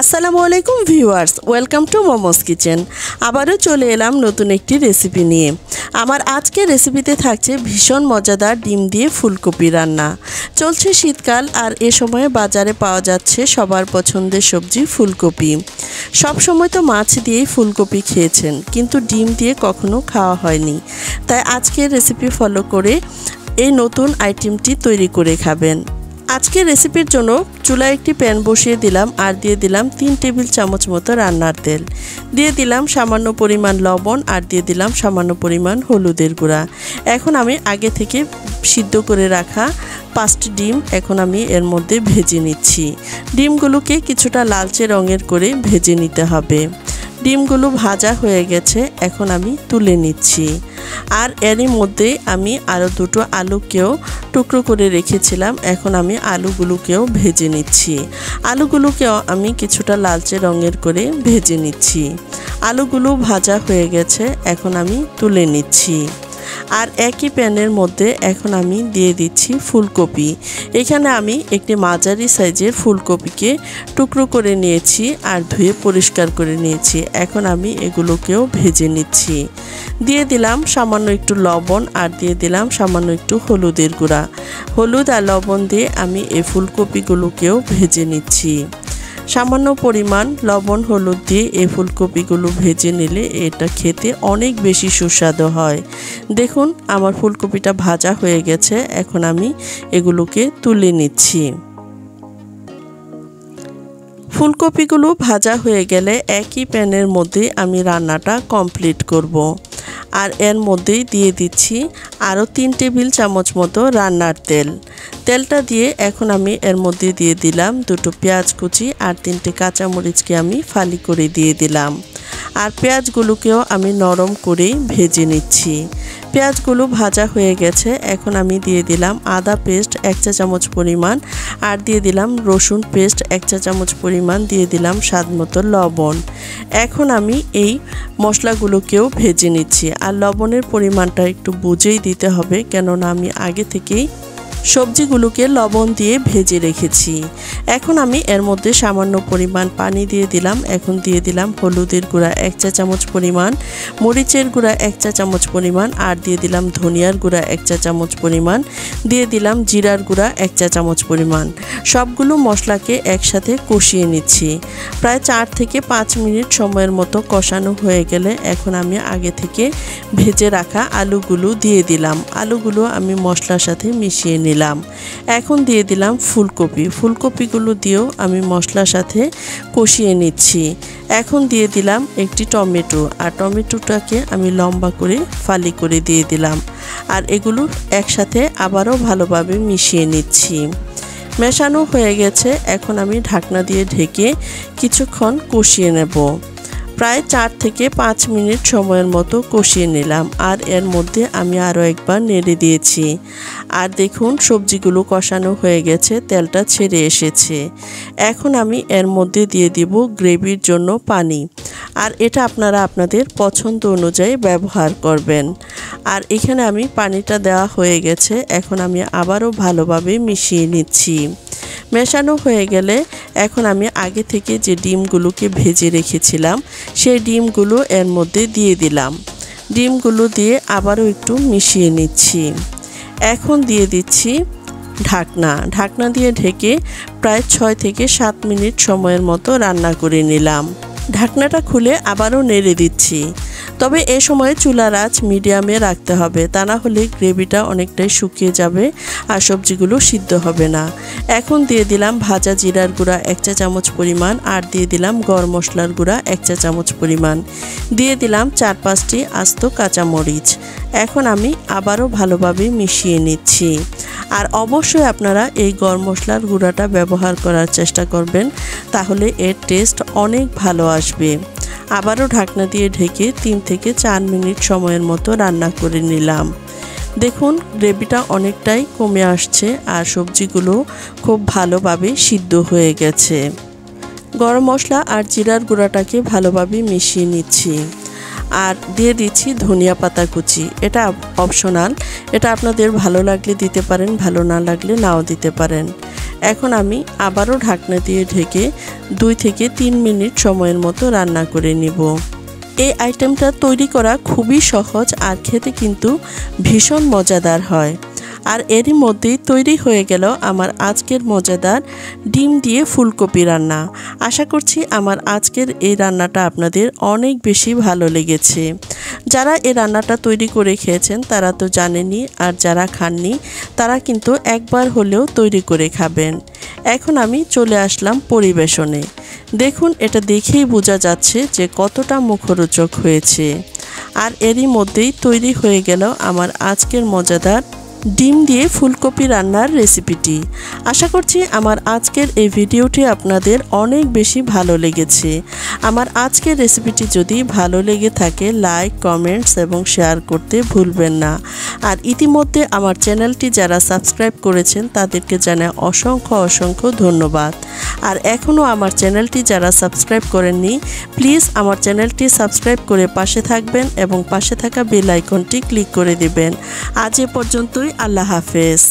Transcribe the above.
আসসালামু আলাইকুম viewers, welcome to momos kitchen. আবারও চলে এলাম নতুন একটি রেসিপি নিয়ে। আমার আজকের রেসিপিতে থাকছে ভীষণ মজাদার ডিম দিয়ে ফুলকপি রান্না। চলছে শীতকাল আর এ সময়ে বাজারে পাওয়া যাচ্ছে সবার পছন্দের সবজি ফুলকপি। সব সময় তো মাছ দিয়েই ফুলকপি খেয়েছেন, কিন্তু ডিম দিয়ে কখনো খাওয়া হয়নি। তাই আজকের রেসিপি ফলো করে এই নতুন আইটেমটি তৈরি করে খাবেন। আজকের রেসিপির জন্য চুলায় একটি প্যান বসিয়ে দিলাম আর দিয়ে দিলাম 3 টেবিল চামচ মতো রান্নার তেল, দিয়ে দিলাম সামান্য পরিমাণ লবণ আর দিয়ে দিলাম সামান্য পরিমাণ হলুদের গুঁড়া। এখন আমি আগে থেকে সিদ্ধ করে রাখা 5টি ডিম এখন আমি এর মধ্যে ভেজে নিচ্ছি। ডিমগুলোকে কিছুটা লালচে রঙের করে ভেজে নিতে হবে। ডিমগুলো ভাজা হয়ে গেছে, এখন আমি তুলে নিচ্ছি। আর এরই মধ্যে আমি আরও দুটো আলুকেও টুকরো করে রেখেছিলাম, এখন আমি আলুগুলোকেও ভেজে নিচ্ছি। আলুগুলোকেও আমি কিছুটা লালচে রঙের করে ভেজে নিচ্ছি। আলুগুলো ভাজা হয়ে গেছে, এখন আমি তুলে নিচ্ছি। আর একই প্যানের মধ্যে এখন আমি দিয়ে দিচ্ছি ফুলকপি। এখানে আমি একটি মাঝারি সাইজের ফুলকপিকে টুকরো করে নিয়েছি আর ধুয়ে পরিষ্কার করে নিয়েছি। এখন আমি এগুলোকেও ভেজে নিচ্ছি। দিয়ে দিলাম সামান্য একটু লবণ আর দিয়ে দিলাম সামান্য একটু হলুদের গুঁড়া। হলুদ আর লবণ দিয়ে আমি এই ফুলকপিগুলোকেও ভেজে নিচ্ছি। সামান্য পরিমাণ লবণ হলুদ দিয়ে এই ফুলকপিগুলো ভেজে নিলে এটা খেতে অনেক বেশি সুস্বাদু হয়। দেখুন আমার ফুলকপিটা ভাজা হয়ে গেছে, এখন আমি এগুলোকে তুলে নিচ্ছি। ফুলকপিগুলো ভাজা হয়ে গেলে একই প্যানের মধ্যে আমি রান্নাটা কমপ্লিট করব। আর এর মধ্যেই দিয়ে দিচ্ছি আরও 3 টেবিল চামচ মতো রান্নার তেল। তেলটা দিয়ে এখন আমি এর মধ্যে দিয়ে দিলাম 2টো পেঁয়াজ কুচি আর 3টে কাঁচামরিচকে আমি ফালি করে দিয়ে দিলাম। আর পেঁয়াজগুলোকেও আমি নরম করে ভেজে নিচ্ছি। পেঁয়াজগুলো ভাজা হয়ে গেছে, এখন আমি দিয়ে দিলাম আদা পেস্ট 1 চা চামচ পরিমাণ আর দিয়ে দিলাম রসুন পেস্ট 1 চা চামচ পরিমাণ, দিয়ে দিলাম স্বাদমতো লবণ। এখন আমি এই মশলাগুলোকেও ভেজে নিচ্ছি। আর লবণের পরিমাণটা একটু বুঝেই দিতে হবে, কেননা আমি আগে থেকেই সবজিগুলোকে লবণ দিয়ে ভেজে রেখেছি। এখন আমি এর মধ্যে সামান্য পরিমাণ পানি দিয়ে দিলাম। এখন দিয়ে দিলাম হলুদের গুঁড়া 1 চা চামচ পরিমাণ, মরিচের গুঁড়া 1 চা চামচ পরিমাণ আর দিয়ে দিলাম ধনিয়ার গুঁড়া 1 চা চামচ পরিমাণ, দিয়ে দিলাম জিরার গুঁড়া 1 চা চামচ পরিমাণ। সবগুলো মশলাকে একসাথে কষিয়ে নিচ্ছি। প্রায় 4 থেকে 5 মিনিট সময়ের মতো কষানো হয়ে গেলে এখন আমি আগে থেকে ভেজে রাখা আলুগুলো দিয়ে দিলাম। আলুগুলো আমি মশলার সাথে মিশিয়ে নিলাম। এখন দিয়ে দিলাম ফুলকপিগুলো দিয়েও আমি মশলার সাথে কষিয়ে নিচ্ছি। এখন দিয়ে দিলাম একটি টমেটো, আর টমেটোটাকে আমি লম্বা করে ফালি করে দিয়ে দিলাম। আর এগুলো একসাথে আবারও ভালোভাবে মিশিয়ে নিচ্ছি। মেশানো হয়ে গেছে, এখন আমি ঢাকনা দিয়ে ঢেকে কিছুক্ষণ কষিয়ে নেব। প্রায় 4 থেকে 5 মিনিট সময়ের মতো কষিয়ে নিলাম। আর এর মধ্যে আমি আরও একবার নেড়ে দিয়েছি। আর দেখুন সবজিগুলো কষানো হয়ে গেছে, তেলটা ছেড়ে এসেছে। এখন আমি এর মধ্যে দিয়ে দিব গ্রেভির জন্য পানি। আর এটা আপনারা আপনাদের পছন্দ অনুযায়ী ব্যবহার করবেন। আর এখানে আমি পানিটা দেওয়া হয়ে গেছে, এখন আমি আবারও ভালোভাবে মিশিয়ে নিচ্ছি। মেশানো হয়ে গেলে এখন আমি আগে থেকে যে ডিমগুলোকে ভেজে রেখেছিলাম সেই ডিমগুলো এর মধ্যে দিয়ে দিলাম। ডিমগুলো দিয়ে আবারও একটু মিশিয়ে নিচ্ছি। এখন দিয়ে দিচ্ছি ঢাকনা দিয়ে ঢেকে প্রায় 6 থেকে 7 মিনিট সময়ের মতো রান্না করে নিলাম। ঢাকনাটা খুলে আবারও নেড়ে দিচ্ছি। তবে এ সময় চুলার আঁচ মিডিয়ামে রাখতে হবে, তা না হলে গ্রেভিটা অনেকটাই শুকিয়ে যাবে আর সবজিগুলো সিদ্ধ হবে না। এখন দিয়ে দিলাম ভাজা জিরার গুঁড়া 1 চা চামচ পরিমাণ আর দিয়ে দিলাম গরম মশলার গুঁড়া 1 চা চামচ পরিমাণ, দিয়ে দিলাম 4-5টি আস্ত কাঁচামরিচ। এখন আমি আবারও ভালোভাবে মিশিয়ে নিচ্ছি। আর অবশ্যই আপনারা এই গরম মশলার গুঁড়াটা ব্যবহার করার চেষ্টা করবেন, তাহলে এর টেস্ট অনেক ভালো আসবে। আবারও ঢাকনা দিয়ে ঢেকে 3 থেকে 4 মিনিট সময়ের মতো রান্না করে নিলাম। দেখুন গ্রেভিটা অনেকটাই কমে আসছে আর সবজিগুলো খুব ভালোভাবে সিদ্ধ হয়ে গেছে। গরম মশলা আর জিরার গুঁড়াটাকে ভালোভাবে মিশিয়ে নিচ্ছি। আর দিয়ে দিচ্ছি ধনিয়া পাতা কুচি। এটা অপশনাল, এটা আপনাদের ভালো লাগলে দিতে পারেন, ভালো না লাগলে নাও দিতে পারেন। এখন আমি আবারও ঢাকনা দিয়ে ঢেকে 2 থেকে 3 মিনিট সময়ের মতো রান্না করে নিব। এই আইটেমটা তৈরি করা খুবই সহজ আর খেতে কিন্তু ভীষণ মজাদার হয়। আর এরই মধ্যেই তৈরি হয়ে গেল আমার আজকের মজাদার ডিম দিয়ে ফুলকপি রান্না। আশা করছি আমার আজকের এই রান্নাটা আপনাদের অনেক বেশি ভালো লেগেছে। যারা এই রান্নাটা তৈরি করে খেয়েছেন তারা তো জানেনই, আর যারা খাননি তারা কিন্তু একবার হলেও তৈরি করে খাবেন। এখন আমি চলে আসলাম পরিবেশনে। দেখুন, এটা দেখেই বোঝা যাচ্ছে যে কতটা মুখরোচক হয়েছে। আর এরই মধ্যেই তৈরি হয়ে গেল আমার আজকের মজাদার ডিম দিয়ে ফুলকপি রান্নার রেসিপিটি। আশা করছি আমার আজকের এই ভিডিওটি আপনাদের অনেক বেশি ভালো লেগেছে। আমার আজকের রেসিপিটি যদি ভালো লেগে থাকে লাইক, কমেন্টস এবং শেয়ার করতে ভুলবেন না। আর ইতিমধ্যে আমার চ্যানেলটি যারা সাবস্ক্রাইব করেছেন তাদেরকে জানাই অসংখ্য ধন্যবাদ। আর এখনও আমার চ্যানেলটি যারা সাবস্ক্রাইব করেননি প্লিজ আমার চ্যানেলটি সাবস্ক্রাইব করে পাশে থাকবেন এবং পাশে থাকা বেল আইকনটি ক্লিক করে দিবেন। আজ এ পর্যন্তই। আল্লাহ হাফেজ।